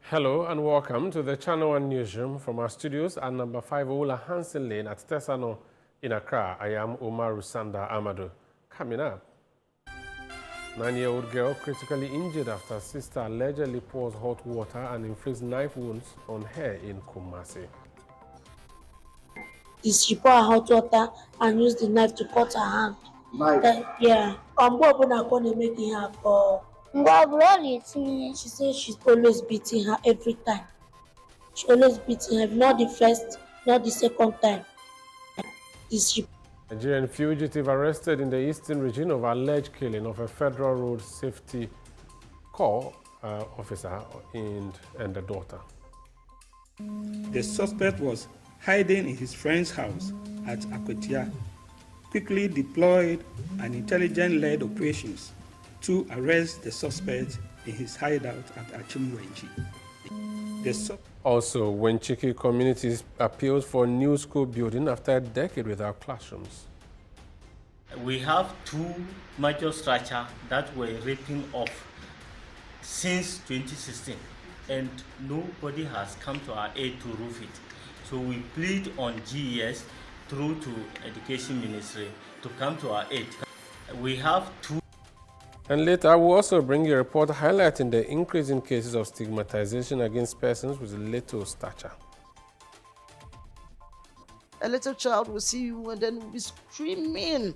Hello and welcome to the Channel 1 Newsroom from our studios at number 5 Ola Hansen Lane at Tesano in Accra. I am Omar Rusanda Amadou. Coming up, 9-year-old girl critically injured after sister allegedly pours hot water and inflicts knife wounds on her in Kumasi. She pour hot water and use the knife to cut her hand. Yeah. Making her for. She says she's always beating her every time. She always beating her, not the first, not the second time. Nigerian fugitive arrested in the eastern region of alleged killing of a federal road safety corps officer and the daughter. The suspect was hiding in his friend's house at Akwetia, quickly deployed an intelligence-led operations to arrest the suspect in his hideout at Achimwenchi. Also, Wenchiki communities appeals for new school building after a decade without classrooms. We have two major structures that were ripping off since 2016, and nobody has come to our aid to roof it. So we plead on GES through to Education Ministry to come to our aid. We have two. And later, we'll also bring you a report highlighting the increase in cases of stigmatization against persons with little stature. A little child will see you and then will be screaming.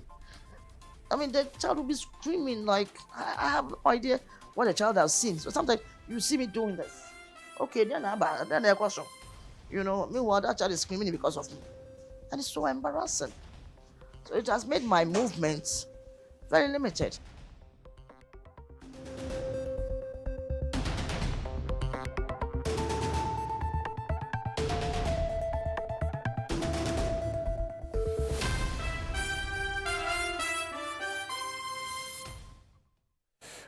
I mean, the child will be screaming like, I have no idea what the child has seen. So sometimes you see me doing this. Okay, then I question. You know, meanwhile, that child is screaming because of me. And it's so embarrassing. So it has made my movements very limited.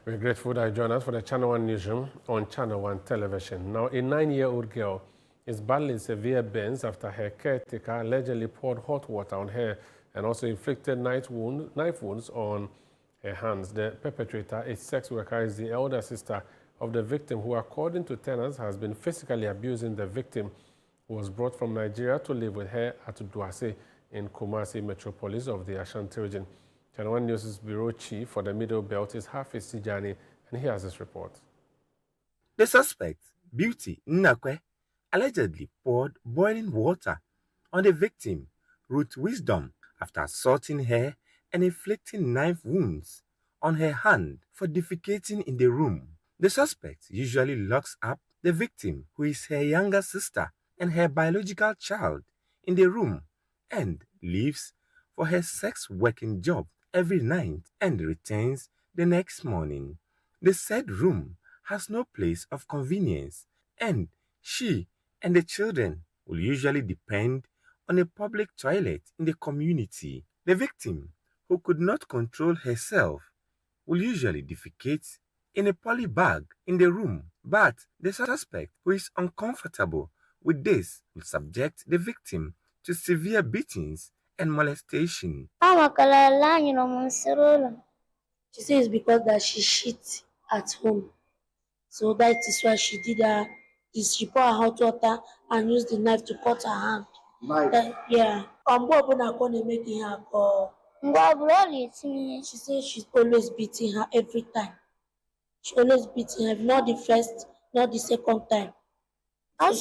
We're grateful that you joined us for the Channel 1 Newsroom on Channel 1 Television. Now, a 9-year-old girl is battling severe burns after her caretaker allegedly poured hot water on her and also inflicted knife wounds on her hands. The perpetrator, a sex worker, is the elder sister of the victim who, according to tenants, has been physically abusing the victim, who was brought from Nigeria to live with her at Duase in Kumasi metropolis of the Ashanti region. Channel 1 News' bureau chief for the Middle Belt is Hafiz Tijani, and he has this report. The suspect, Beauty Nnakwe, allegedly poured boiling water on the victim, Ruth Wisdom, after assaulting her and inflicting knife wounds on her hand for defecating in the room. The suspect usually locks up the victim, who is her younger sister and her biological child, in the room and leaves for her sex working job every night and returns the next morning. The said room has no place of convenience, and she and the children will usually depend on a public toilet in the community. The victim, who could not control herself, will usually defecate in a poly bag in the room, but the suspect, who is uncomfortable with this, will subject the victim to severe beatings and molestation. She says because that she shit at home. So that is why she did that. She pour hot water and used the knife to cut her hand. Yeah. Making her for. She says she's always beating her every time. She always beating her, not the first, not the second time. He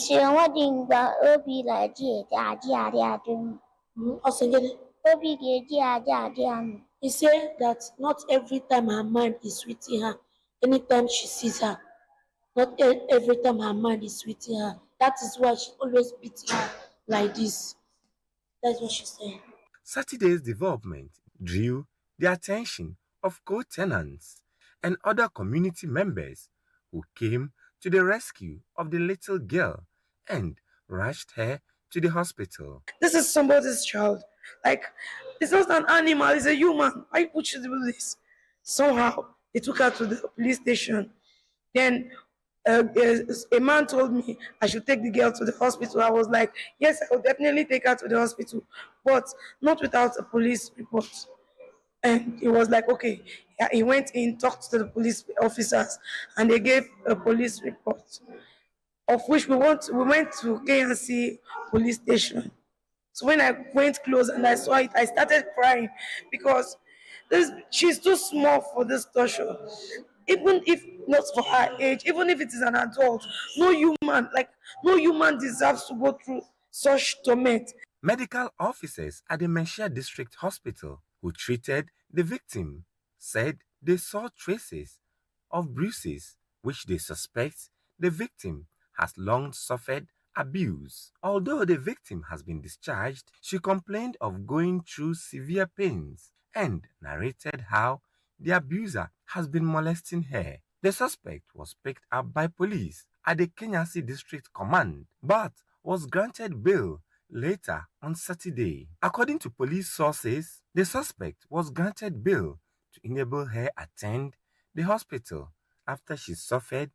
said that not every time her mind is with her. Anytime she sees her, not every time her mind is with her. That is why she always beats her like this. That's what she said. Saturday's development drew the attention of co-tenants and other community members who came to the rescue of the little girl and rushed her to the hospital. This is somebody's child. Like, it's not an animal, it's a human. Why would you do this? Somehow, they took her to the police station. Then a man told me I should take the girl to the hospital. I was like, yes, I will definitely take her to the hospital, but not without a police report. And he was like, okay. He went in, talked to the police officers, and they gave a police report. of which we went to KNC police station. So when I went close and I saw it, I started crying because she's too small for this torture. Even if not for her age, even if it is an adult, no human deserves to go through such torment. Medical officers at the Menchia District Hospital who treated the victim said they saw traces of bruises which they suspect the victim has long suffered abuse. Although the victim has been discharged, she complained of going through severe pains and narrated how the abuser has been molesting her. The suspect was picked up by police at the Kenyasi District Command but was granted bail later on Saturday. According to police sources, the suspect was granted bail to enable her attend the hospital after she suffered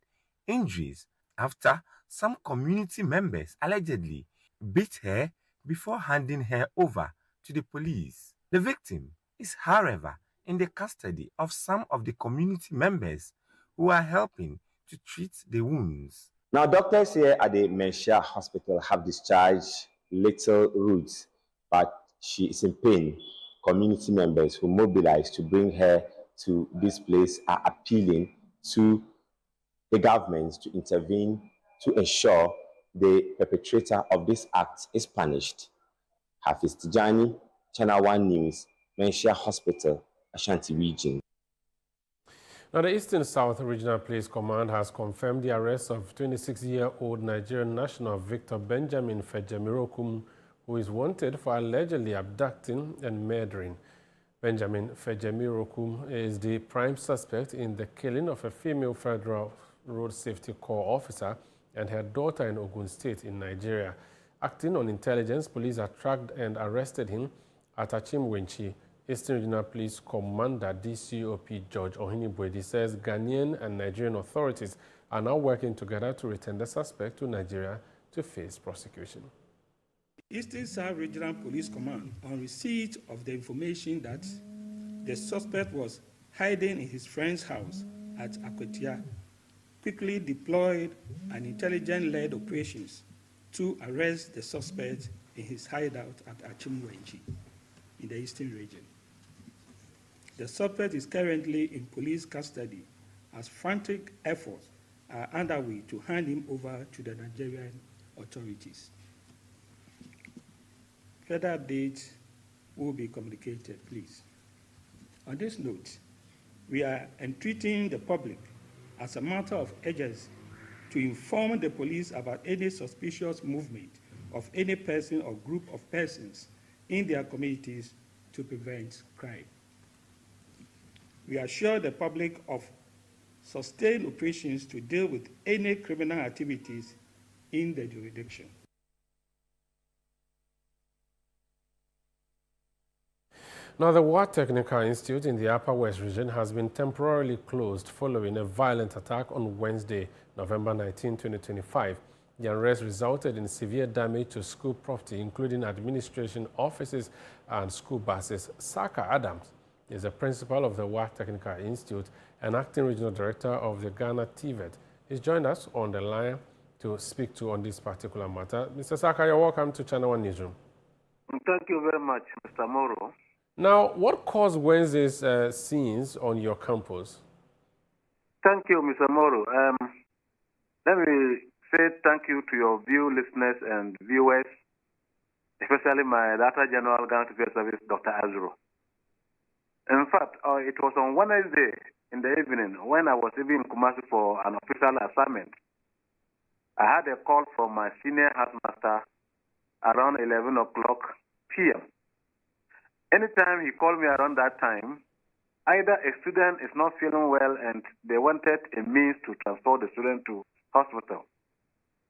injuries after some community members allegedly beat her before handing her over to the police. The victim is, however, in the custody of some of the community members who are helping to treat the wounds. Now, doctors here at the Menchia Hospital have discharged Little Roots, but she is in pain. Community members who mobilized to bring her to this place are appealing to the government to intervene to ensure the perpetrator of this act is punished. Hafiz Tijani, Channel 1 News, Menchia Hospital, Ashanti Region. Now, the Eastern South Regional Police Command has confirmed the arrest of 26-year-old Nigerian national Victor Benjamin Fejemirokum, who is wanted for allegedly abducting and murdering. Benjamin Fejemirokum is the prime suspect in the killing of a female Federal Road Safety Corps officer and her daughter in Ogun State in Nigeria. Acting on intelligence, police had tracked and arrested him at Achimwenchi. Eastern Regional Police Commander DCOP George Ohinibwedi says Ghanaian and Nigerian authorities are now working together to return the suspect to Nigeria to face prosecution. Eastern South Regional Police Command, on receipt of the information that the suspect was hiding in his friend's house at Akwetia, quickly deployed an intelligence-led operations to arrest the suspect in his hideout at Achimwenchi in the Eastern region. The suspect is currently in police custody as frantic efforts are underway to hand him over to the Nigerian authorities. Further updates will be communicated, please. On this note, we are entreating the public as a matter of urgency to inform the police about any suspicious movement of any person or group of persons in their communities to prevent crime. We assure the public of sustained operations to deal with any criminal activities in the jurisdiction. Now, the War Technical Institute in the Upper West region has been temporarily closed following a violent attack on Wednesday, November 19, 2025. The unrest resulted in severe damage to school property, including administration offices and school buses. Saka Adams is the principal of the War Technical Institute and acting regional director of the Ghana TVET. He's joined us on the line to speak to on this particular matter. Mr. Saka, you're welcome to Channel 1 Newsroom. Thank you very much, Mr. Moro. Now, what caused Wednesday's scenes on your campus? Thank you, Mr. Moro. Let me say thank you to your listeners and viewers, especially my Director General Ghana Affairs Service, Dr. Azuro. In fact, it was on Wednesday in the evening when I was even in Kumasi for an official assignment. I had a call from my senior housemaster around 11 o'clock p.m. Anytime he called me around that time, either a student is not feeling well and they wanted a means to transport the student to hospital.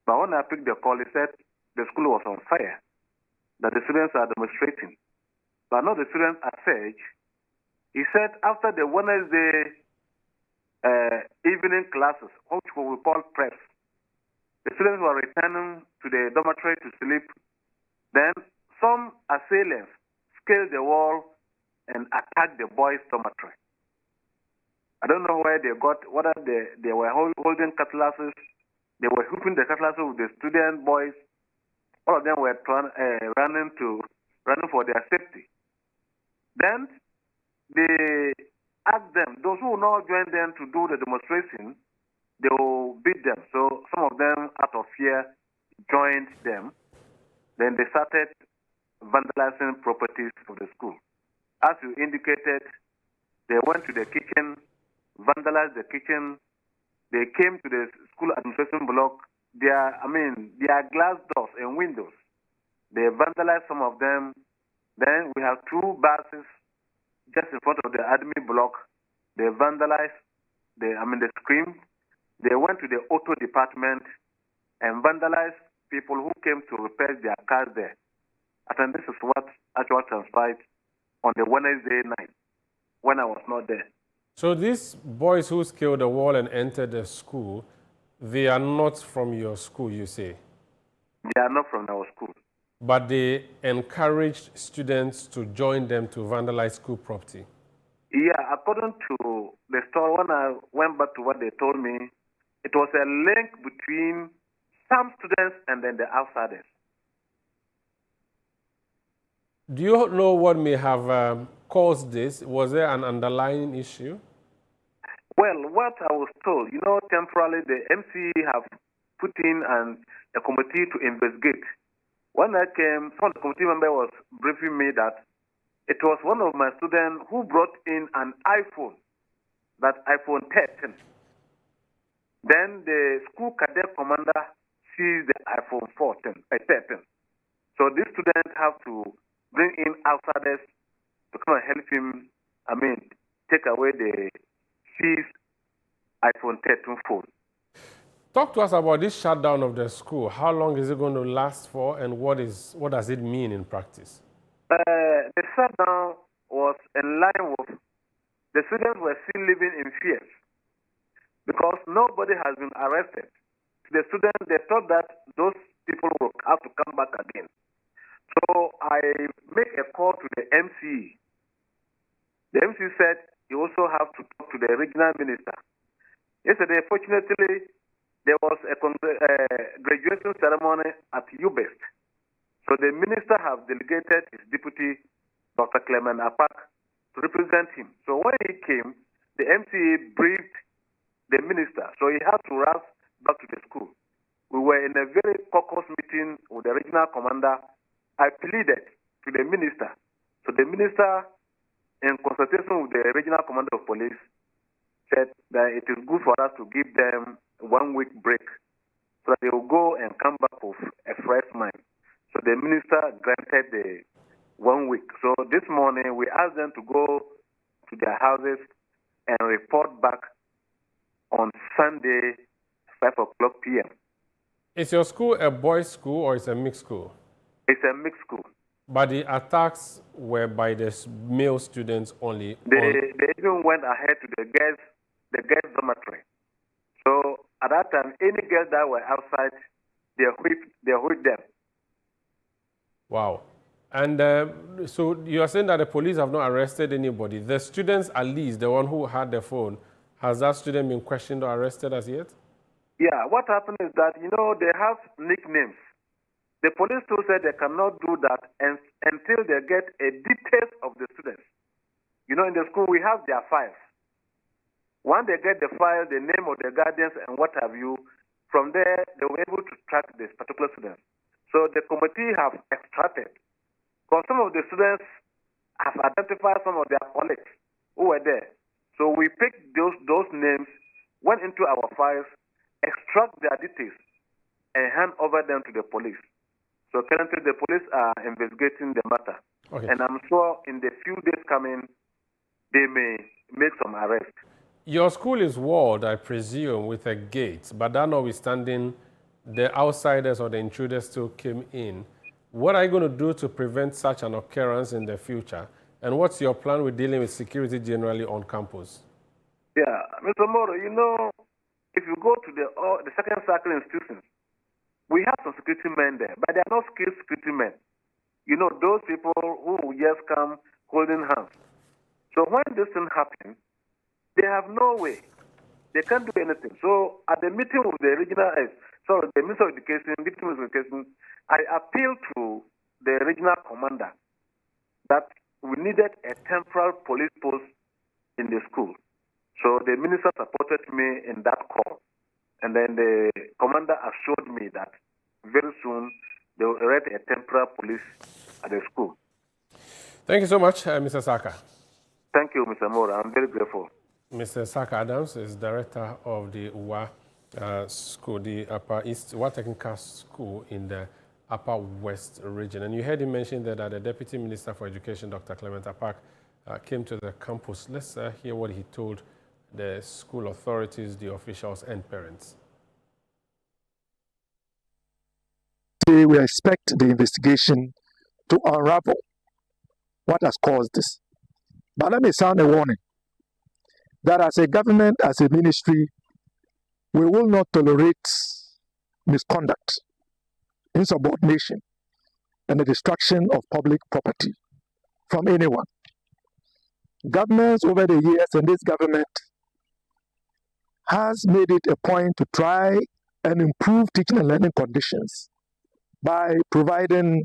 But when I picked the call, he said the school was on fire, that the students are demonstrating. But not the students at Sage. He said after the Wednesday evening classes, which we call preps, the students were returning to the dormitory to sleep. Then some assailants scaled the wall and attacked the boys' dormitory. I don't know where they got, whether they were holding cutlasses, They were hooping the cutlass with the student boys. All of them were running for their safety. Then they asked them, those who will not join them to do the demonstration, they will beat them. So some of them, out of fear, joined them. Then they started vandalizing properties of the school. As you indicated, they went to the kitchen, vandalized the kitchen. They came to the school administration block. Their glass doors and windows. They vandalized some of them. Then we have two buses just in front of the admin block. They vandalized they screamed. They went to the auto department and vandalized people who came to repair their cars there. I think this is what actually transpired on the Wednesday night when I was not there. So these boys who scaled the wall and entered the school, they are not from your school, you say? They are not from our school. But they encouraged students to join them to vandalize school property? Yeah, according to the story, when I went back to what they told me, it was a link between some students and then the outsiders. Do you know what may have caused this? Was there an underlying issue? Well, what I was told, temporarily the MC have put in a committee to investigate. When I came, some of the committee member was briefing me that it was one of my students who brought in an iPhone, that iPhone 13. Then the school cadet commander sees the iPhone 13. So these students have to bring in outsiders to come and help him, take away the seized iPhone 13 phone. Talk to us about this shutdown of the school. How long is it going to last for, and what does it mean in practice? The shutdown was in line with the students were still living in fears because nobody has been arrested. The students, they thought that those people will have to come back again. So I make a call to the MC. The MC said you also have to talk to the regional minister. Yesterday, fortunately, there was a graduation ceremony at UBEST. So the minister has delegated his deputy, Dr. Clement Apak, to represent him. So when he came, the MCA briefed the minister. So he had to rush back to the school. We were in a very caucus meeting with the regional commander. I pleaded to the minister. So the minister, in consultation with the regional commander of police, said that it is good for us to give them 1 week break so that they will go and come back with a fresh mind. So the minister granted the 1 week. So this morning we asked them to go to their houses and report back on Sunday, 5 o'clock p.m. Is your school a boys' school or is it a mixed school? It's a mixed school. But the attacks were by the male students only? They even went ahead to the girls' dormitory. So at that time, any girls that were outside, they whipped them. Wow. And so you are saying that the police have not arrested anybody. The students, at least, the one who had the phone, has that student been questioned or arrested as yet? Yeah, what happened is that, they have nicknames. The police too said they cannot do that until they get a details of the students. In the school, we have their files. Once they get the file, the name of the guardians and what have you, from there, they were able to track this particular student. So the committee have extracted. Because some of the students have identified some of their colleagues who were there. So we picked those names, went into our files, extract their details, and hand over them to the police. So currently the police are investigating the matter. Okay. And I'm sure in the few days coming, they may make some arrests. Your school is walled, I presume, with a gate, but that notwithstanding, the outsiders or the intruders still came in. What are you going to do to prevent such an occurrence in the future? And what's your plan with dealing with security generally on campus? Yeah, Mr. Moro, if you go to the second circle institutions, we have some security men there, but they are not skilled security men. Those people who just come holding hands. So when this thing happens, they have no way. They can't do anything. So at the meeting with the regional So the Minister of Education, Deputy Minister of Education, I appeal to the regional commander that we needed a temporary police post in the school. So the minister supported me in that call. And then the commander assured me that very soon they will erect a temporary police at the school. Thank you so much, Mr. Saka. Thank you, Mr. Mora. I'm very grateful. Mr. Saka Adams is director of the UWA school, the Upper East UWA Technical School in the Upper West region. And you heard him mention that the Deputy Minister for Education, Dr. Clement Apak, came to the campus. Let's hear what he told the school authorities, the officials, and parents. We expect the investigation to unravel what has caused this. But let me sound a warning that as a government, as a ministry, we will not tolerate misconduct, insubordination, and the destruction of public property from anyone. Governments over the years, and this government has made it a point to try and improve teaching and learning conditions by providing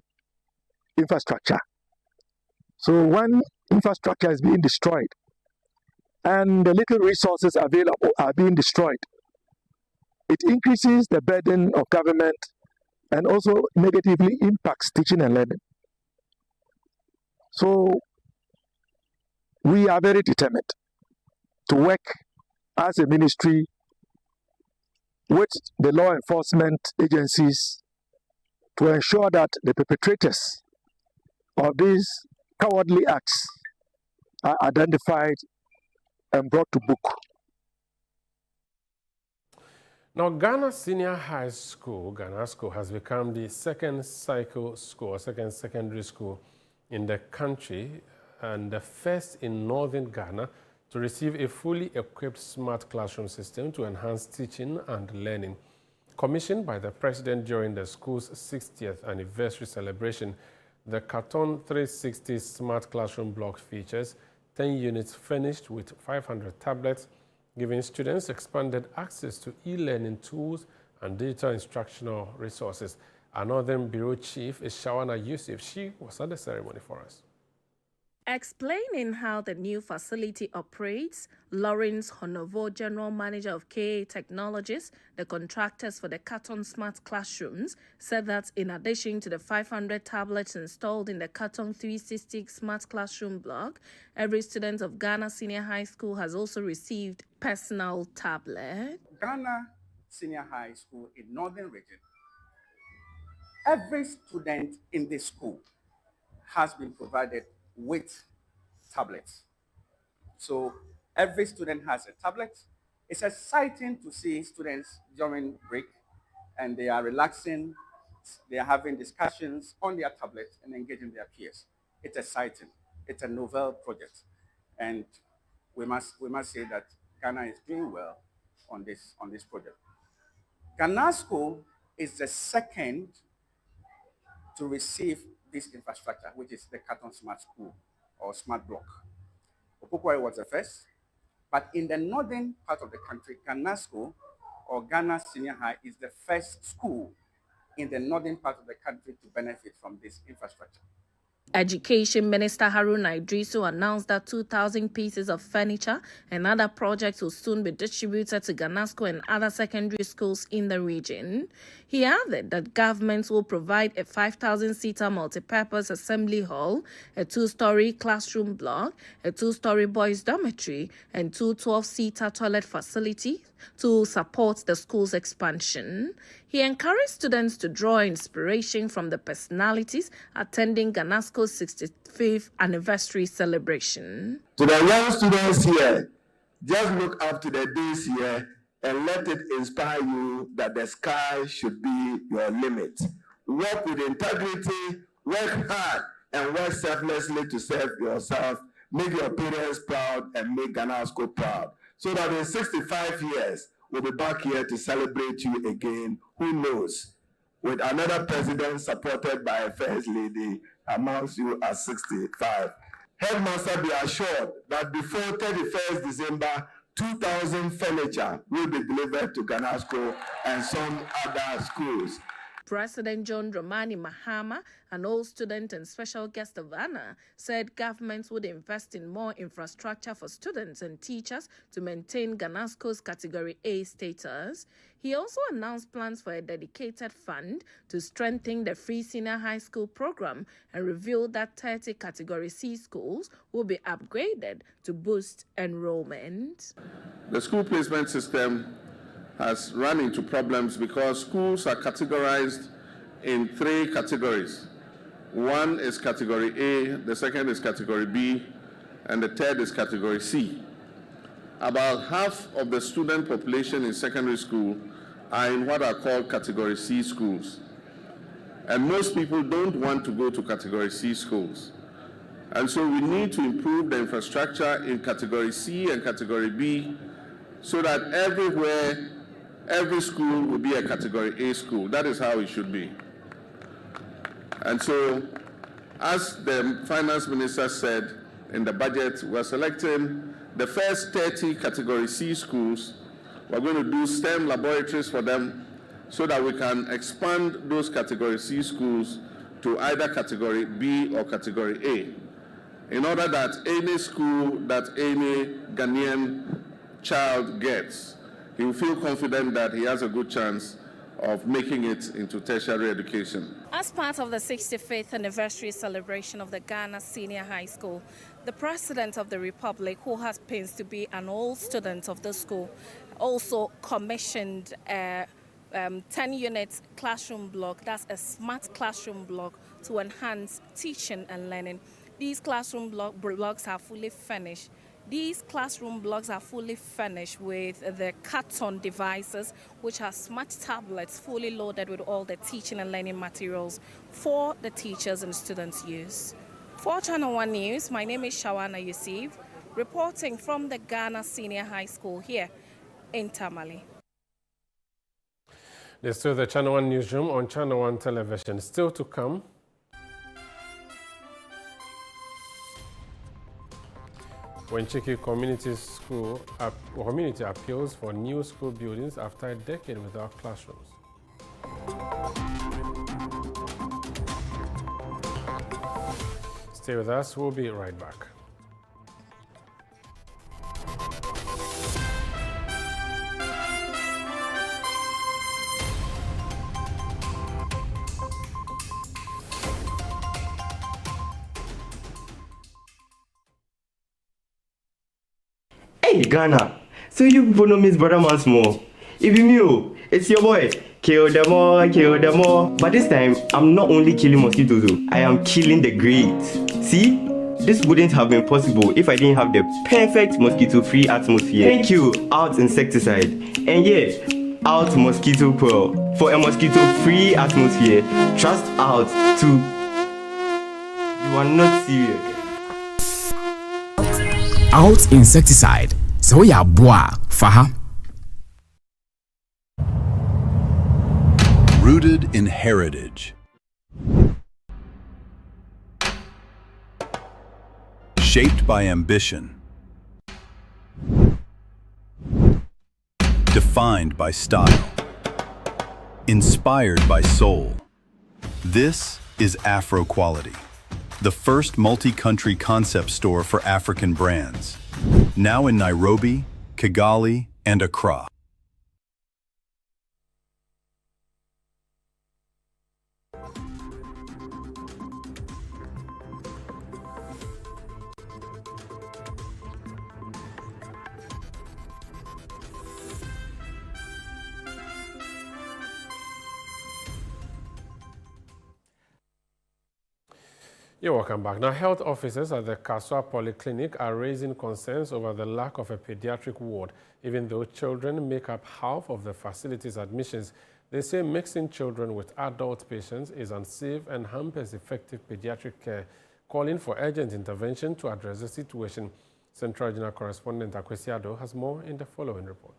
infrastructure. So when infrastructure is being destroyed and the little resources available are being destroyed, it increases the burden of government and also negatively impacts teaching and learning. So we are very determined to work as a ministry with the law enforcement agencies to ensure that the perpetrators of these cowardly acts are identified and brought to book. Now, Ghana Senior High School, Ghana School, has become the second cycle school, second secondary school in the country and the first in northern Ghana to receive a fully equipped smart classroom system to enhance teaching and learning. Commissioned by the President during the school's 60th anniversary celebration, the Carton 360 Smart Classroom block features 10 units furnished with 500 tablets, giving students expanded access to e-learning tools and digital instructional resources. Our Northern Bureau Chief is Shawana Yusuf. She was at the ceremony for us. Explaining how the new facility operates, Lawrence Honovo, General Manager of KA Technologies, the contractors for the Carton Smart Classrooms, said that in addition to the 500 tablets installed in the Carton 360 Smart Classroom block, every student of Ghana Senior High School has also received personal tablet. Ghana Senior High School in Northern Region, every student in this school has been provided with tablets. So every student has a tablet. It's exciting to see students during break and they are relaxing, they are having discussions on their tablets and engaging their peers. It's exciting. It's a novel project. And we must say that Ghana is doing well on this project. Ghana School is the second to receive this infrastructure, which is the Carton Smart School or Smart Block. Opokwari was the first, but in the northern part of the country, Ghana School or Ghana Senior High is the first school in the northern part of the country to benefit from this infrastructure. Education Minister Haruna Idrisu announced that 2,000 pieces of furniture and other projects will soon be distributed to Ghana School and other secondary schools in the region. He added that governments will provide a 5,000-seater multi-purpose assembly hall, a 2-story classroom block, a 2-story boys' dormitory, and 2 12-seater toilet facilities to support the school's expansion. He encouraged students to draw inspiration from the personalities attending Ghana School's 65th anniversary celebration. To the young students here, just look up to the days here and let it inspire you that the sky should be your limit. Work with integrity, work hard, and work selflessly to serve yourself. Make your parents proud and make Ghana School proud. So that in 65 years, we'll be back here to celebrate you again. Who knows? With another president supported by a first lady amongst you at 65. Headmaster, be assured that before 31st December 2,000 furniture will be delivered to Ganasco and some other schools. President John Dramani Mahama, an old student and special guest of honor, said governments would invest in more infrastructure for students and teachers to maintain Ganasco's Category A status. He also announced plans for a dedicated fund to strengthen the free senior high school program and revealed that 30 Category C schools will be upgraded to boost enrollment. The school placement system has run into problems because schools are categorized in 3 categories. One is Category A, the second is Category B, and the third is Category C. About half of the student population in secondary school are in what are called Category C schools. And most people don't want to go to Category C schools. And so we need to improve the infrastructure in Category C and Category B so that everywhere, every school will be a Category A school. That is how it should be. And so, as the finance minister said in the budget, we're selecting the first 30 Category C schools. We're going to do STEM laboratories for them so that we can expand those Category C schools to either Category B or Category A, in order that any school that any Ghanaian child gets, he will feel confident that he has a good chance of making it into tertiary education. As part of the 65th anniversary celebration of the Ghana Senior High School, the President of the Republic, who has pains to be an old student of the school, also commissioned a 10-unit classroom block, that's a smart classroom block, to enhance teaching and learning. These classroom blocks are fully furnished. These classroom blocks are fully furnished with the carton devices, which are smart tablets fully loaded with all the teaching and learning materials for the teachers and students' use. For Channel 1 News, my name is Shawana Yusuf, reporting from the Ghana Senior High School here in Tamale. There's still the Channel 1 Newsroom on Channel 1 Television. Still to come, when Chiki Community appeals for new school buildings after a decade without classrooms. Stay with us, we'll be right back. Hey Ghana, so you people know Miss Brother Man Small. If you knew, it's your boy. Kill them all, kill them all. But this time, I'm not only killing mosquitoes, I am killing the greats. See? This wouldn't have been possible if I didn't have the perfect mosquito-free atmosphere. Thank you, Out Insecticide. And yeah, Out Mosquito Coil. For a mosquito-free atmosphere, trust Out to... You are not serious. Out Insecticide. So ya boa, faha. Rooted in heritage. Shaped by ambition. Defined by style. Inspired by soul. This is Afro Quality, the first multi-country concept store for African brands. Now in Nairobi, Kigali, and Accra. You're welcome back. Now, health officers at the Kaswa Polyclinic are raising concerns over the lack of a pediatric ward. Even though children make up half of the facility's admissions, they say mixing children with adult patients is unsafe and hampers effective pediatric care, calling for urgent intervention to address the situation. Central Regional Correspondent Akwesiado has more in the following report.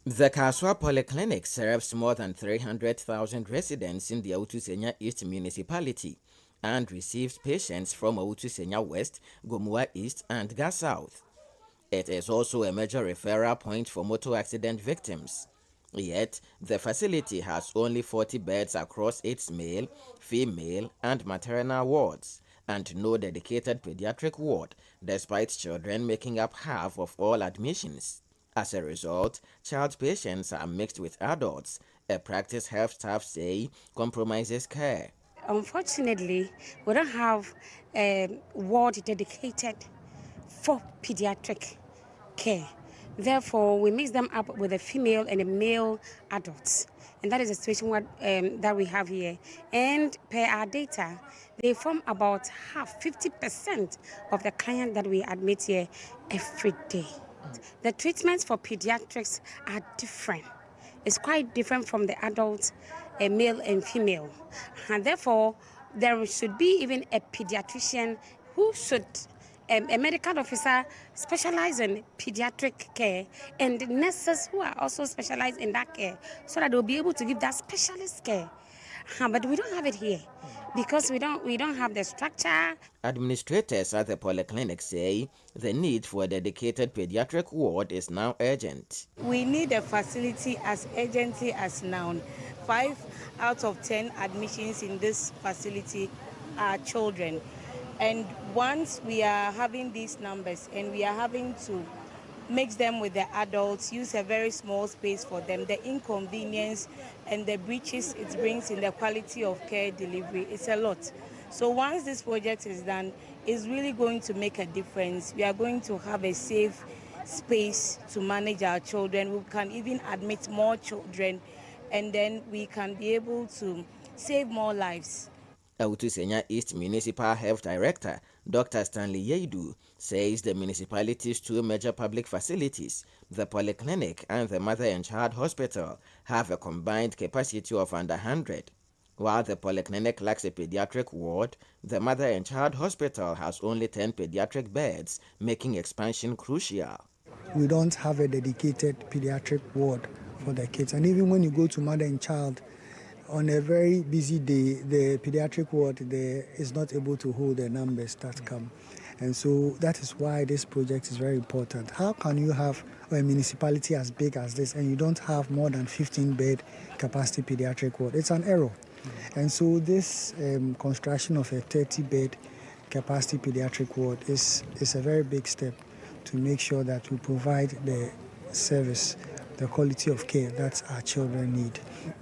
The Kaswa Polyclinic serves more than 300,000 residents in the Otusenya East municipality and receives patients from Otusenya West, Gomua East, and Ga South. It is also a major referral point for motor accident victims. Yet, the facility has only 40 beds across its male, female, and maternal wards, and no dedicated pediatric ward, despite children making up half of all admissions. As a result, child patients are mixed with adults, a practice health staff say compromises care. Unfortunately, we don't have a ward dedicated for pediatric care. Therefore, we mix them up with a female and a male adults. And that is the situation that we have here. And per our data, they form about half, 50% of the client that we admit here every day. The treatments for pediatrics are different. It's quite different from the adults, male and female. And therefore, there should be even a pediatrician who should, a medical officer specialize in pediatric care, and nurses who are also specialized in that care, so that they'll be able to give that specialist care. But we don't have it here because we don't have the structure. Administrators at the polyclinic say the need for a dedicated pediatric ward is now urgent. We need a facility as urgently as now. 5 out of 10 admissions in this facility are children. And once we are having these numbers and we are having to mix them with the adults, use a very small space for them, the inconvenience and the breaches it brings in the quality of care delivery is a lot. So once this project is done, it's really going to make a difference. We are going to have a safe space to manage our children. We can even admit more children, and then we can be able to save more lives. Autusenya East Municipal Health Director Dr. Stanley Yeidu says the municipality's two major public facilities, the polyclinic and the Mother and Child Hospital, have a combined capacity of under 100. While the polyclinic lacks a pediatric ward, the Mother and Child Hospital has only 10 pediatric beds, making expansion crucial. We don't have a dedicated pediatric ward for the kids. And even when you go to Mother and Child, on a very busy day, the pediatric ward there is not able to hold the numbers that come. And so that is why this project is very important. How can you have a municipality as big as this and you don't have more than 15-bed capacity pediatric ward? It's an error. And so this construction of a 30-bed capacity pediatric ward is a very big step to make sure that we provide the service, the quality of care that our children need.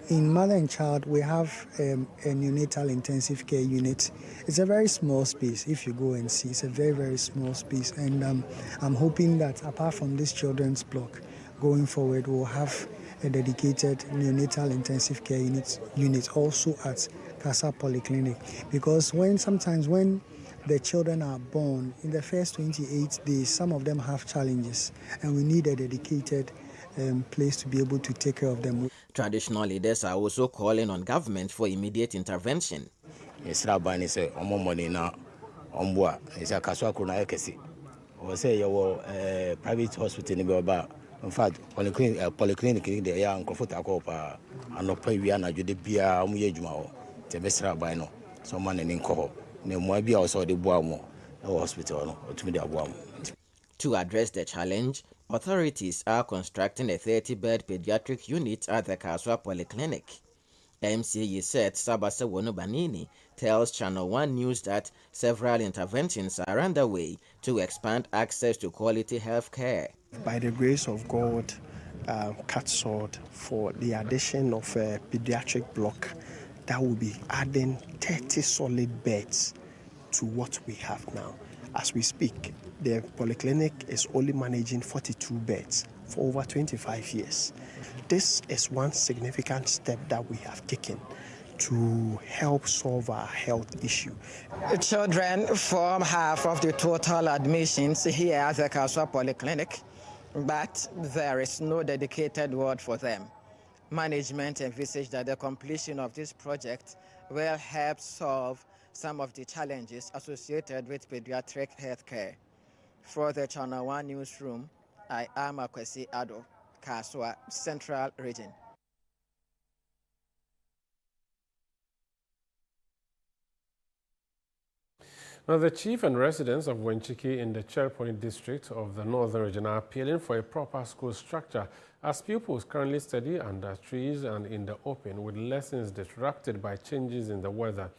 In Mother and Child, we have a neonatal intensive care unit. It's a very small space. If you go and see, it's a very, very small space. And I'm hoping that apart from this children's block, going forward, we'll have a dedicated neonatal intensive care unit also at Casa Polyclinic. Because sometimes when the children are born, in the first 28 days, some of them have challenges, and we need a dedicated place to be able to take care of them. Traditional leaders are also calling on government for immediate intervention. Private hospital in fact polyclinic there ya nkofota ko pa anopa wi anadwo de bia mu ye adwuma ho te besra ban no so man ne nko na mo bia o so de boa mo hospital no otumi de aboa mo. To address the challenge, authorities are constructing a 30-bed pediatric unit at the Kaswa Polyclinic. MCA Yset Sabasa Wonobanini tells Channel 1 News that several interventions are underway to expand access to quality health care. By the grace of God, cut short for the addition of a pediatric block that will be adding 30 solid beds to what we have now. As we speak, the polyclinic is only managing 42 beds for over 25 years. This is one significant step that we have taken to help solve our health issue. Children form half of the total admissions here at the Kaswa Polyclinic, but there is no dedicated ward for them. Management envisage that the completion of this project will help solve some of the challenges associated with pediatric health care. For the Channel 1 Newsroom, I am Akwesi Ado, Kaswa Central Region. Now, the chief and residents of Wenchiki in the Cherponi district of the Northern Region are appealing for a proper school structure as pupils currently study under trees and in the open with lessons disrupted by changes in the weather.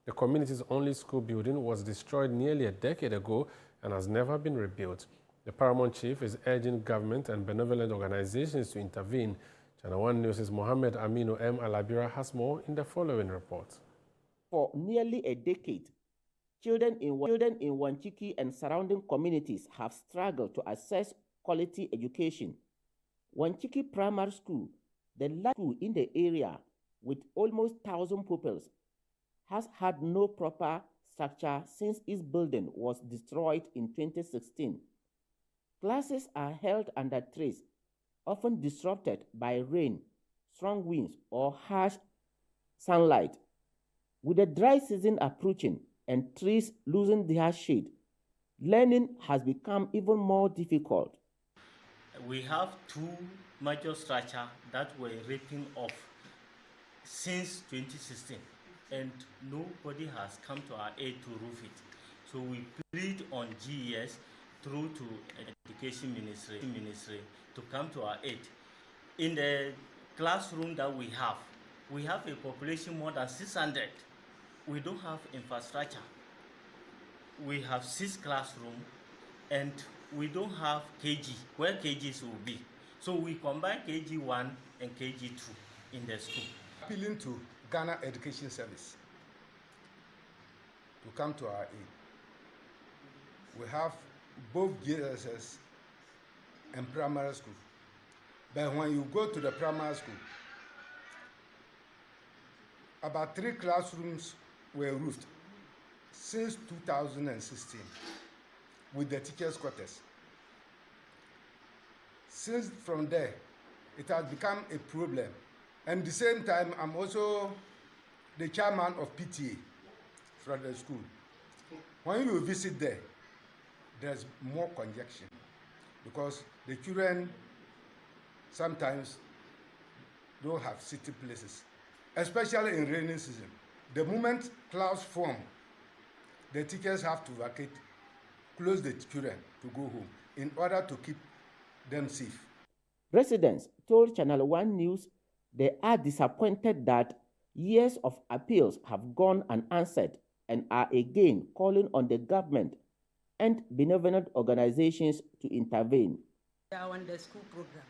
The community's only school building was destroyed nearly a decade ago and has never been rebuilt. The paramount chief is urging government and benevolent organizations to intervene. Channel 1 News' Mohammed Aminu M. Alabira has more in the following report. For nearly a decade, children in Wenchiki and surrounding communities have struggled to access quality education. Wenchiki Primary School, the largest school in the area with almost 1,000 pupils, has had no proper structure since its building was destroyed in 2016. Classes are held under trees, often disrupted by rain, strong winds, or harsh sunlight. With the dry season approaching and trees losing their shade, learning has become even more difficult. We have two major structures that were ripping off since 2016, and nobody has come to our aid to roof it. So we plead on GES through to Education Ministry to come to our aid. In the classroom that we have a population more than 600. We don't have infrastructure. We have 6 classrooms and we don't have KG, where KGs will be. So we combine KG1 and KG2 in the school. Appealing to Ghana Education Service to come to our aid. We have both GSS and primary school. But when you go to the primary school, about 3 classrooms were roofed since 2016 with the teachers' quarters. Since from there, it has become a problem. And at the same time, I'm also the chairman of PTA for the school. When you visit there, there's more congestion because the children sometimes don't have city places, especially in rainy season. The moment clouds form, the teachers have to vacate, close the children to go home in order to keep them safe. Residents told Channel 1 News they are disappointed that years of appeals have gone unanswered and are again calling on the government and benevolent organizations to intervene. On the school program,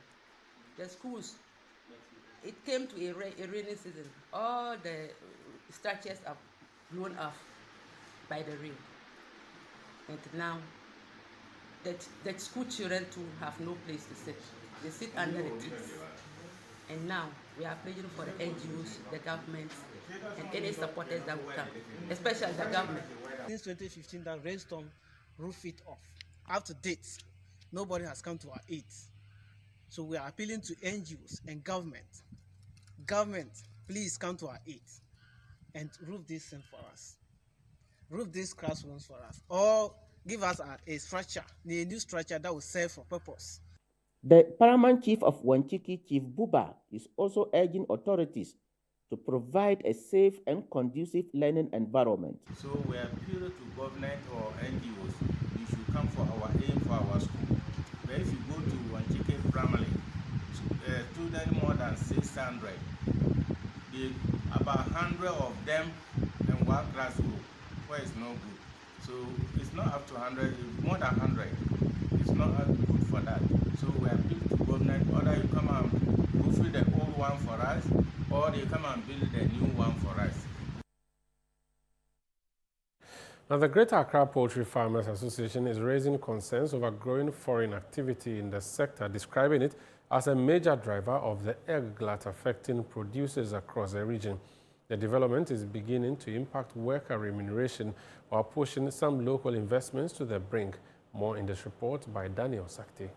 the schools, it came to a rainy season. All the structures are blown off by the rain. And now, the school children too have no place to sit. They sit under the trees. And now, we are pleading for the NGOs, the government, and any supporters that will come, especially the government. Since 2015, that rainstorm roof it off. Up to date, nobody has come to our aid. So we are appealing to NGOs and government. Government, please come to our aid and roof this thing for us. Roof these classrooms for us. Or give us a structure, a new structure that will serve for purpose. The paramount chief of Wenchiki, Chief Buba, is also urging authorities to provide a safe and conducive learning environment. So we appeal to government or NGOs, you should come for our aim for our school. But if you go to Wenchiki Primary, students more than 600, about 100 of them in one classroom, where it's no good. So it's not up to 100, it's more than 100. It's not good for that. So we appeal to government, either you come and go through the old one for us, or they come and build the new one for us. Now, the Greater Accra Poultry Farmers Association is raising concerns over growing foreign activity in the sector, describing it as a major driver of the egg glut affecting producers across the region. The development is beginning to impact worker remuneration while pushing some local investments to the brink. More in this report by Daniel Sakti.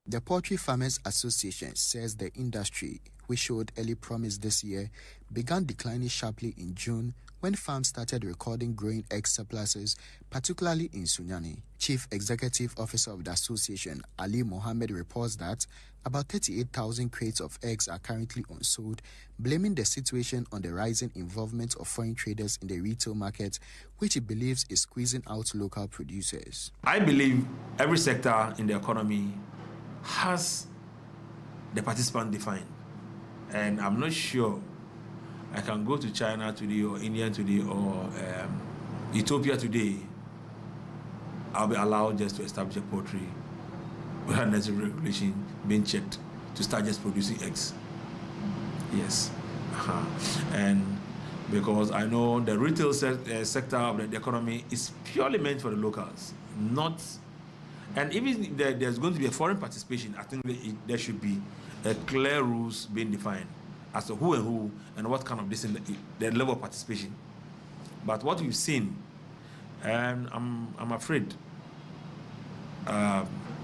The Poultry Farmers Association says the industry, which showed early promise this year, began declining sharply in June when farms started recording growing egg surpluses, particularly in Sunyani. Chief Executive Officer of the association, Ali Mohammed, reports that about 38,000 crates of eggs are currently unsold, blaming the situation on the rising involvement of foreign traders in the retail market, which he believes is squeezing out local producers. I believe every sector in the economy has the participant defined, and I'm not sure I can go to China today or India today or Ethiopia today. I'll be allowed just to establish a poultry without necessary regulation being checked to start just producing eggs. Yes. And because I know the retail sector of the economy is purely meant for the locals, not. And even if there's going to be a foreign participation, I think there should be clear rules being defined as to who and what kind of the level of participation. But what we've seen, and I'm afraid,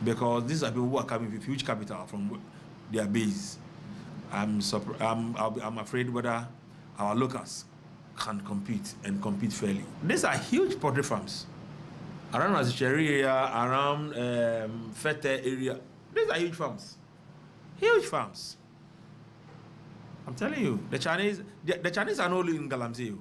because these are people who are coming with huge capital from their base. I'm afraid whether our locals can compete and compete fairly. These are huge poultry farms. Around Azisheri area, around Fete area, these are huge farms. Huge farms. I'm telling you, the Chinese are not only in Galamsey.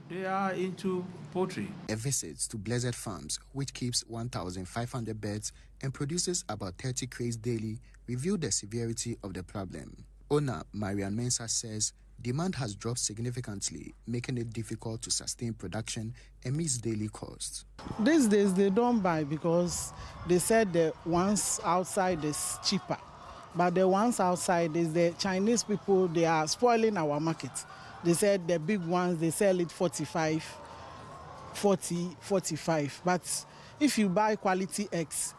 They are into poultry. A visit to Blessed Farms, which keeps 1,500 birds and produces about 30 crates daily, revealed the severity of the problem. Owner Marian Mensah says demand has dropped significantly, making it difficult to sustain production and meet daily costs. These days they don't buy because they said the ones outside is cheaper. But the ones outside is the Chinese people, they are spoiling our market. They said the big ones, they sell it 45, 40, 45. But if you buy quality eggs,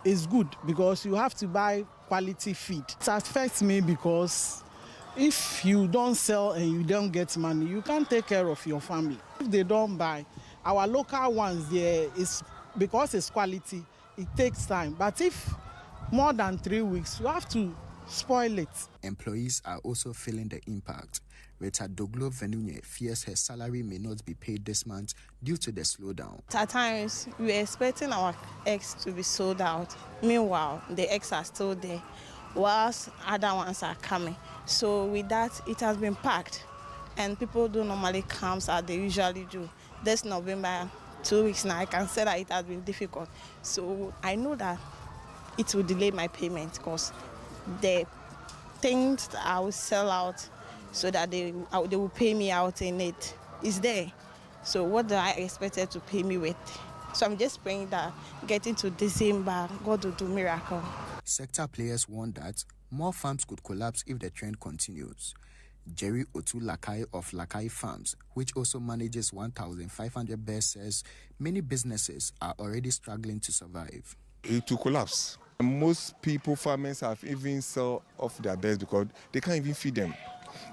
it's good because you have to buy quality feed. It affects me because if you don't sell and you don't get money, you can't take care of your family. If they don't buy, our local ones, because it's quality, it takes time. But if more than 3 weeks, you have to spoil it. Employees are also feeling the impact. Rita Doglo Venunye fears her salary may not be paid this month due to the slowdown. At times, we're expecting our eggs to be sold out. Meanwhile, the eggs are still there, whilst other ones are coming. So with that, it has been packed, and people don't normally come as they usually do. This November, 2 weeks now, I can say that it has been difficult. So I know that it will delay my payment because the things that I will sell out so that they will pay me out in it is there. So what do I expected to pay me with? So I'm just praying that getting to December, God will do miracle. Sector players warn that more farms could collapse if the trend continues. Jerry Otu Lakai of Lakai Farms, which also manages 1,500 birds, says many businesses are already struggling to survive. It will collapse. Most farmers have even sold off their birds because they can't even feed them.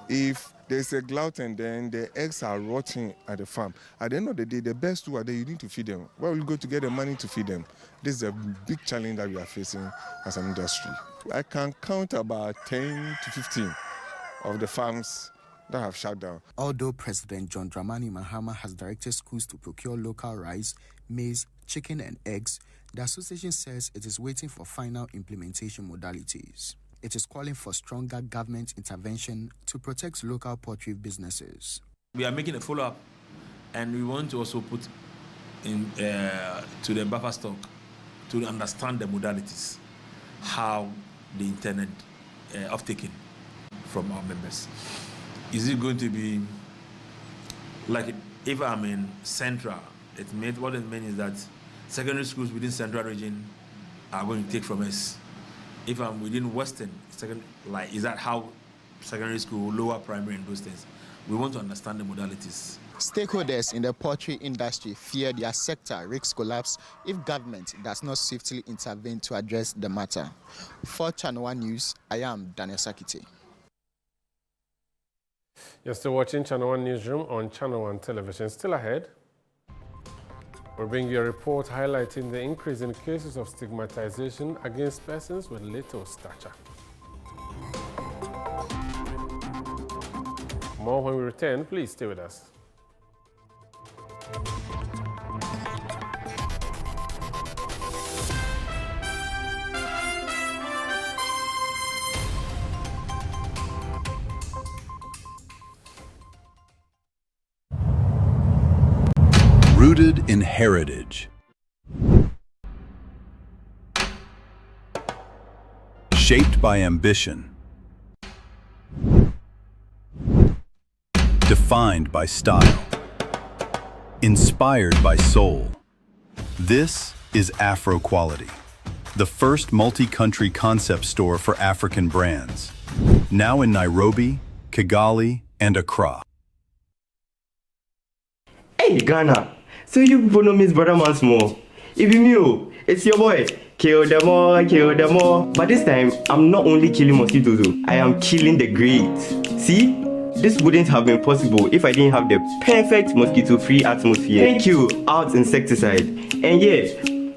If there's a gluten, then the eggs are rotting at the farm. At the end of the day, the birds too are there, you need to feed them. Where will you go to get the money to feed them? This is a big challenge that we are facing as an industry. I can count about 10 to 15 of the farms that have shut down. Although President John Dramani Mahama has directed schools to procure local rice, maize, chicken and eggs, the association says it is waiting for final implementation modalities. It is calling for stronger government intervention to protect local poultry businesses. We are making a follow-up, and we want to also put in to the buffer stock to understand the modalities, how the internet off-taking from our members. Is it going to be like if I'm in Central? What it means is that secondary schools within Central region are going to take from us. If I'm within Western, is that how secondary school, lower primary and those things? We want to understand the modalities. Stakeholders in the poultry industry fear their sector risks collapse if government does not swiftly intervene to address the matter. For Channel 1 News, I am Daniel Sakiti. You're still watching Channel 1 Newsroom on Channel 1 Television. Still ahead. We'll bring you a report highlighting the increase in cases of stigmatization against persons with little stature. More when we return. Please stay with us. Rooted in heritage. Shaped by ambition. Defined by style. Inspired by soul. This is Afro Quality, the first multi-country concept store for African brands. Now in Nairobi, Kigali, and Accra. Hey Ghana, so you people know Miss Brother once more. If you knew, it's your boy. Kill them all, kill them all. But this time, I'm not only killing mosquitoes, I am killing the grades. See? This wouldn't have been possible if I didn't have the perfect mosquito-free atmosphere. Thank you, Out Insecticide. And yeah,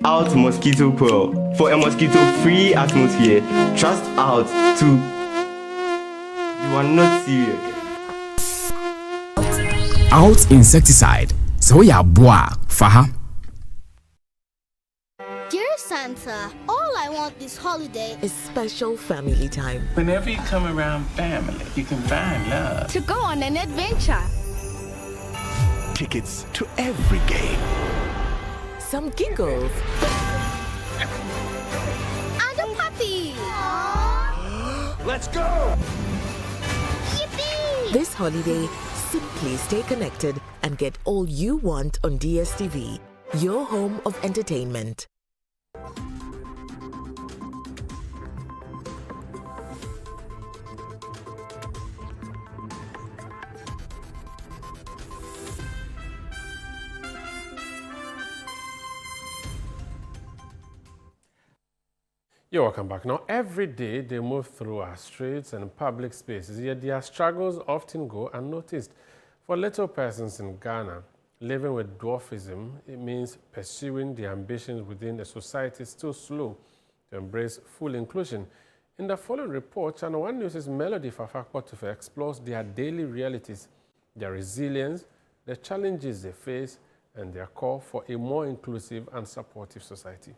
Out Mosquito Coil. For a mosquito-free atmosphere, trust Out to... You are not serious. Out Insecticide. So ya boa, faha. Dear Santa, all I want this holiday is special family time. Whenever you come around family, you can find love. To go on an adventure. Tickets to every game. Some giggles. And a puppy. Let's go! Yippee! This holiday, simply stay connected and get all you want on DSTV, your home of entertainment. You're welcome back. Now, every day they move through our streets and public spaces, yet their struggles often go unnoticed. For little persons in Ghana, living with dwarfism, it means pursuing their ambitions within a society still slow to embrace full inclusion. In the following report, Channel 1 News' Melody Fafakpotufe explores their daily realities, their resilience, the challenges they face, and their call for a more inclusive and supportive society.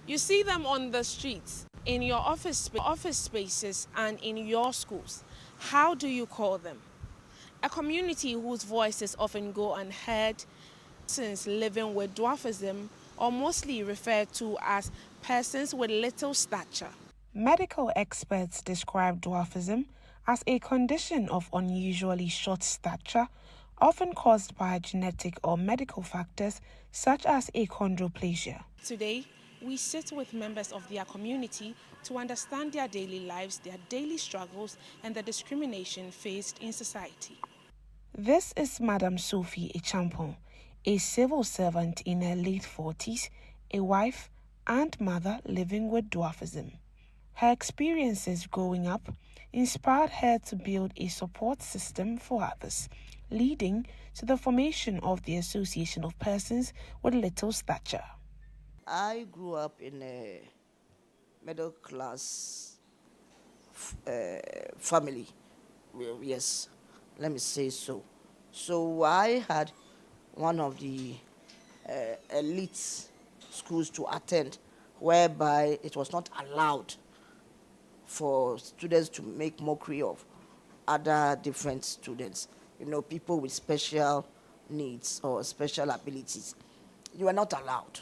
You see them on the streets, in your office spaces, and in your schools. How do you call them? A community whose voices often go unheard, since living with dwarfism, or mostly referred to as persons with little stature. Medical experts describe dwarfism as a condition of unusually short stature, often caused by genetic or medical factors such as achondroplasia. Today, we sit with members of their community to understand their daily lives, their daily struggles, and the discrimination faced in society. This is Madam Sophie Echampon, a civil servant in her late 40s, a wife and mother living with dwarfism. Her experiences growing up inspired her to build a support system for others, leading to the formation of the Association of Persons with Little Stature. I grew up in a middle class family. Well, yes, let me say so. So I had one of the elite schools to attend, whereby it was not allowed for students to make mockery of other different students. You know, people with special needs or special abilities. You are not allowed.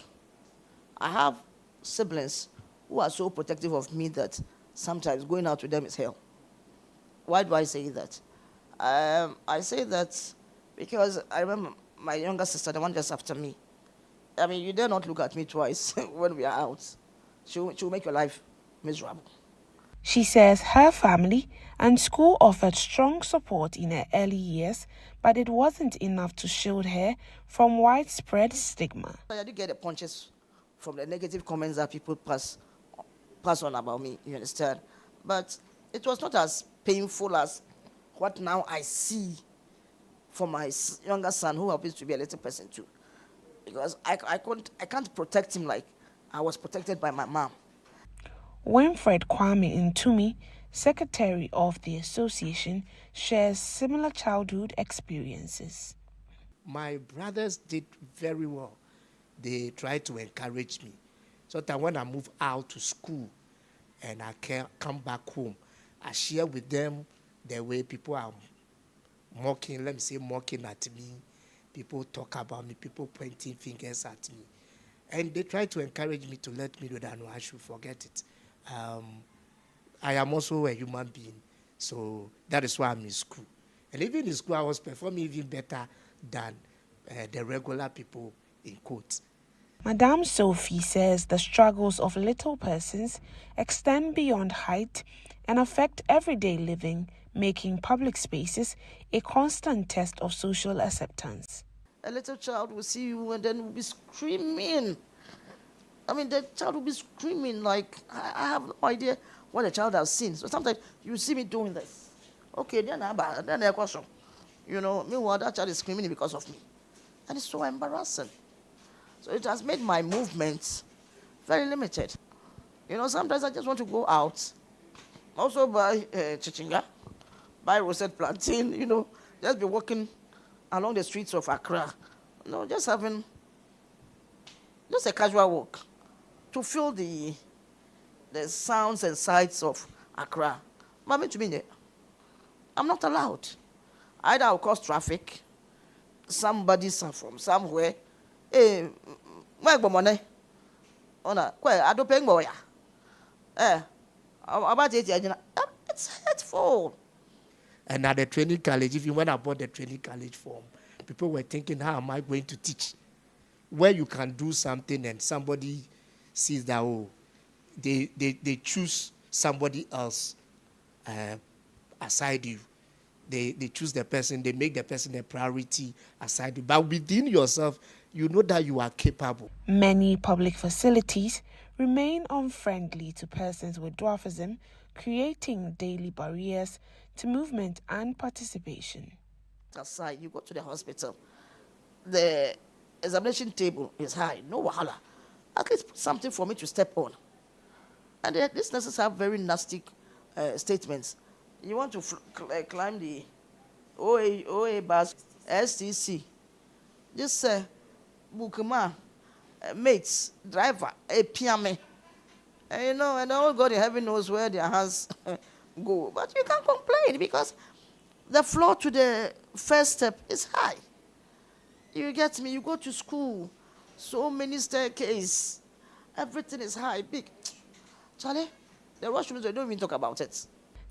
I have siblings who are so protective of me that sometimes going out with them is hell. Why do I say that? I say that because I remember my younger sister, the one just after me. I mean, you dare not look at me twice when we are out. She'll make your life miserable. She says her family and school offered strong support in her early years, but it wasn't enough to shield her from widespread stigma. I did get the punches from the negative comments that people pass on about me, you understand? But it was not as painful as what now I see for my younger son, who happens to be a little person too. because I can't protect him like I was protected by my mom. Winfred Kwame Ntumi, secretary of the association, shares similar childhood experiences. My brothers did very well. They tried to encourage me. So that when I move out to school and I can come back home, I share with them the way people are mocking, let me say mocking at me. People talk about me, people pointing fingers at me. And they try to encourage me to let me know that no, I should forget it. I am also a human being, so that is why I'm in school. And even in school, I was performing even better than the regular people in court. Madame Sophie says the struggles of little persons extend beyond height and affect everyday living, making public spaces a constant test of social acceptance. A little child will see you and then will be screaming. I mean, the child will be screaming like, I have no idea what the child has seen. So sometimes you see me doing this. Okay, then I question. You know, meanwhile, that child is screaming because of me. And it's so embarrassing. So it has made my movements very limited. You know, sometimes I just want to go out. Also buy chichinga, buy roasted plantain, you know, just be walking along the streets of Accra. You know, just having just a casual walk to feel the sounds and sights of Accra. Mami to me, I'm not allowed. Either I'll cause traffic, somebody from somewhere. Hey, where go money? Ona, I don't pay more. About it, it's hurtful. And at the training college, even when I bought the training college form, people were thinking, how am I going to teach? Where you can do something and somebody sees that, oh, they choose somebody else aside you. They choose the person, they make the person a priority aside you. But within yourself, you know that you are capable. Many public facilities remain unfriendly to persons with dwarfism, creating daily barriers to movement and participation. Aside, you go to the hospital, the examination table is high, no wahala. At least put something for me to step on. And these nurses have very nasty statements. You want to climb the OA bus, STC. Just Bukuma, mates, driver, piame. And you know, and all God in heaven knows where their hands go. But you can't complain because the floor to the first step is high. You get me? You go to school, so many staircases, everything is high, big. Charlie, the washrooms, they don't even talk about it.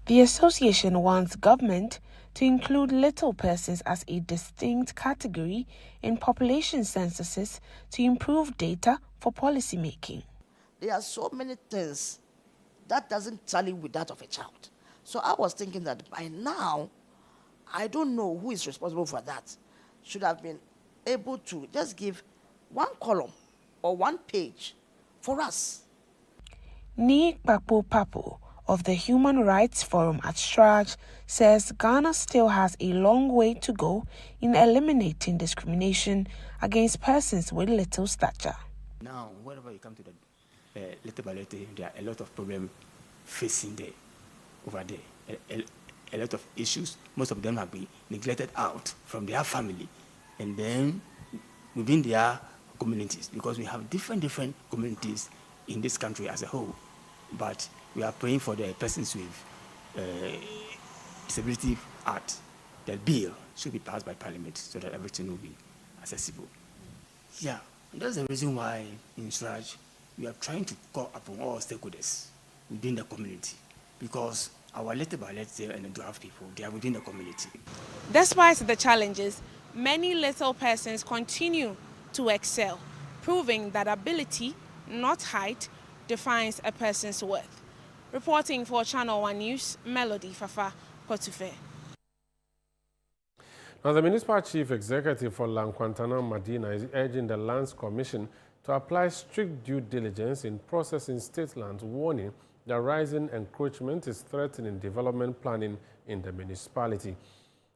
The association wants government to include little persons as a distinct category in population censuses to improve data for policy making. There are so many things that doesn't tally with that of a child. So I was thinking that by now, I don't know who is responsible for that, should have been able to just give one column or one page for us. Ni Papo Papo of the Human Rights Forum at Straj says Ghana still has a long way to go in eliminating discrimination against persons with little stature. Now, whenever you come to the little by little, there are a lot of problems facing there, over there. A lot of issues. Most of them have been neglected out from their family and then within their communities, because we have different communities in this country as a whole. But we are praying for the persons with Disability Act. The bill should be passed by Parliament so that everything will be accessible. Yeah, that's the reason why in Straj we are trying to call upon all stakeholders within the community, because our little by little and the dwarf people, they are within the community. Despite the challenges, many little persons continue to excel, proving that ability, not height, defines a person's worth. Reporting for Channel 1 News, Melody Fafa, Poultry. Now, the Municipal Chief Executive for Lankwantana Medina is urging the Lands Commission to apply strict due diligence in processing state lands, warning that rising encroachment is threatening development planning in the municipality.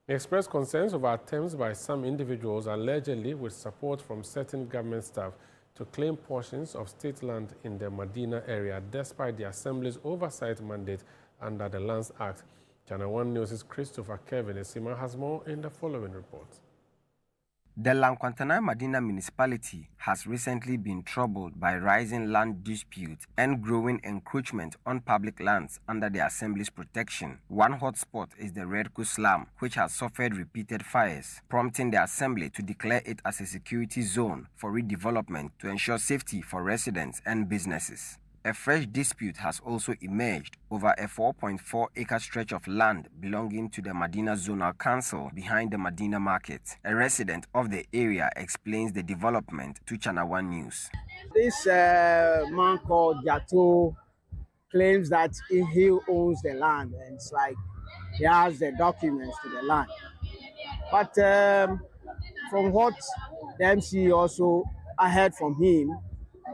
He expressed concerns over attempts by some individuals, allegedly with support from certain government staff, to claim portions of state land in the Medina area, despite the Assembly's oversight mandate under the Lands Act. Channel 1 News' Christopher Kevin Esima has more in the following report. The Lankwantana Medina municipality has recently been troubled by rising land disputes and growing encroachment on public lands under the Assembly's protection. One hotspot is the Redco slum, which has suffered repeated fires, prompting the Assembly to declare it as a security zone for redevelopment to ensure safety for residents and businesses. A fresh dispute has also emerged over a 4.4-acre stretch of land belonging to the Medina Zonal Council behind the Medina Market. A resident of the area explains the development to Channel 1 News. This man called Jato claims that he owns the land, and it's like he has the documents to the land. But from what the MC also I heard from him,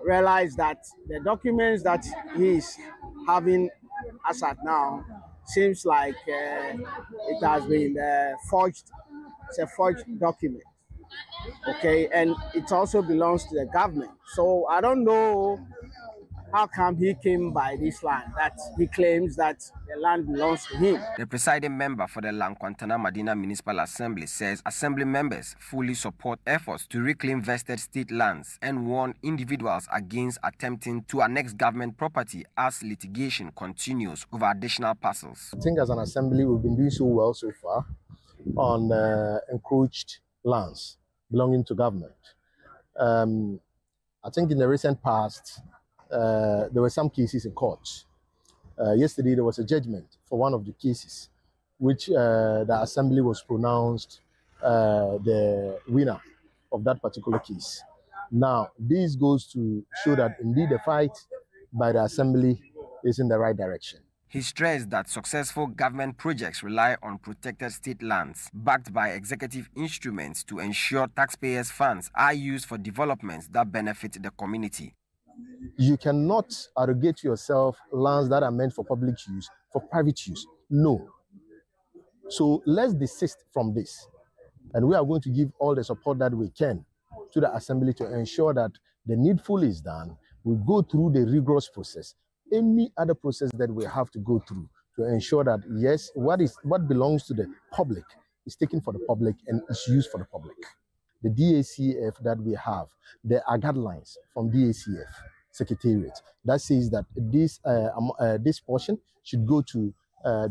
realized that the documents that he's having as at now seems like it has been forged. It's a forged document, okay, and it also belongs to the government. So I don't know how come he came by this land that he claims that the land belongs to him. The presiding member for the Lankwantana Medina Municipal Assembly says Assembly members fully support efforts to reclaim vested state lands and warn individuals against attempting to annex government property as litigation continues over additional parcels. I think as an assembly we've been doing so well so far on encroached lands belonging to government. I think in the recent past there were some cases in court. Yesterday there was a judgment for one of the cases, which the assembly was pronounced the winner of that particular case. Now, this goes to show that indeed the fight by the assembly is in the right direction. He stressed that successful government projects rely on protected state lands, backed by executive instruments to ensure taxpayers' funds are used for developments that benefit the community. You cannot arrogate to yourself lands that are meant for public use, for private use. No. So let's desist from this. And we are going to give all the support that we can to the assembly to ensure that the needful is done. We go through the rigorous process, any other process that we have to go through to ensure that, yes, what belongs to the public is taken for the public and is used for the public. The DACF that we have, there are guidelines from DACF Secretariat that says that this portion should go to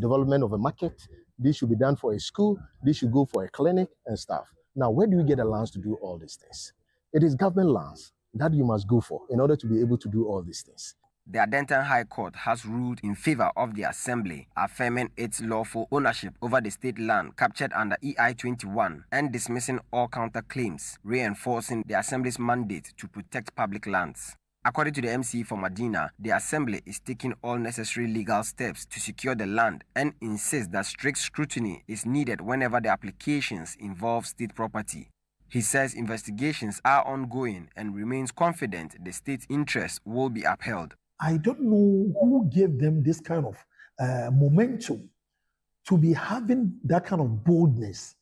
development of a market, this should be done for a school, this should go for a clinic and stuff. Now, where do we get the lands to do all these things? It is government lands that you must go for in order to be able to do all these things. The Adentan High Court has ruled in favor of the Assembly, affirming its lawful ownership over the state land captured under EI 21 and dismissing all counterclaims, reinforcing the Assembly's mandate to protect public lands. According to the MC for Medina, the Assembly is taking all necessary legal steps to secure the land and insists that strict scrutiny is needed whenever the applications involve state property. He says investigations are ongoing and remains confident the state's interests will be upheld. I don't know who gave them this kind of momentum to be having that kind of boldness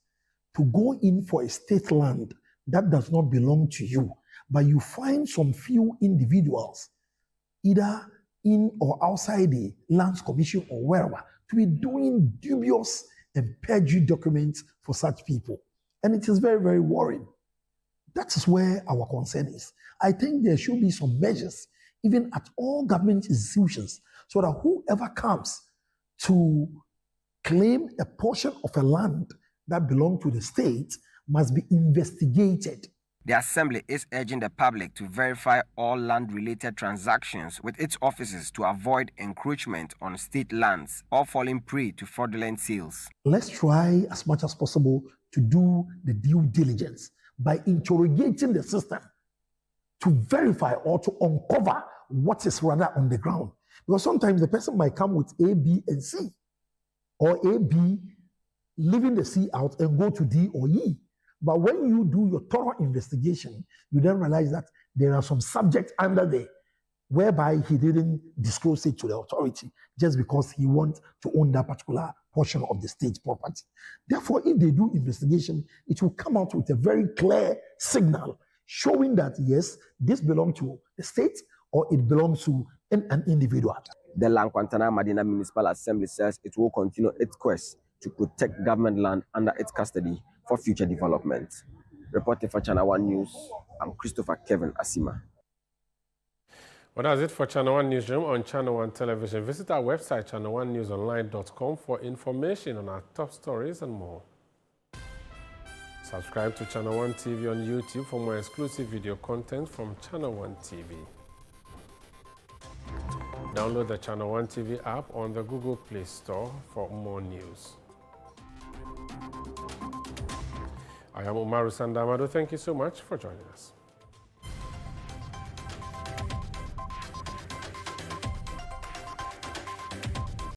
to go in for a state land that does not belong to you. But you find some few individuals, either in or outside the Lands Commission or wherever, to be doing dubious and perjury documents for such people. And it is very, very worrying. That is where our concern is. I think there should be some measures, even at all government institutions, so that whoever comes to claim a portion of a land that belongs to the state must be investigated. The Assembly is urging the public to verify all land-related transactions with its offices to avoid encroachment on state lands or falling prey to fraudulent sales. Let's try as much as possible to do the due diligence by interrogating the system to verify or to uncover what is rather on the ground. Because sometimes the person might come with A, B, and C, or A, B, leaving the C out and go to D or E. But when you do your thorough investigation, you then realize that there are some subjects under there whereby he didn't disclose it to the authority just because he wants to own that particular portion of the state property. Therefore, if they do investigation, it will come out with a very clear signal showing that, yes, this belongs to the state or it belongs to an individual. The Lankwantana Madina Municipal Assembly says it will continue its quest to protect government land under its custody for future development. Reporting for Channel 1 News, I'm Christopher Kevin Asima. Well, that's it for Channel 1 Newsroom on Channel 1 Television. Visit our website, channel1newsonline.com, for information on our top stories and more. Subscribe to Channel 1 TV on YouTube for more exclusive video content from Channel 1 TV. Download the Channel 1 TV app on the Google Play Store for more news. I am Umaru Sandamado. Thank you so much for joining us.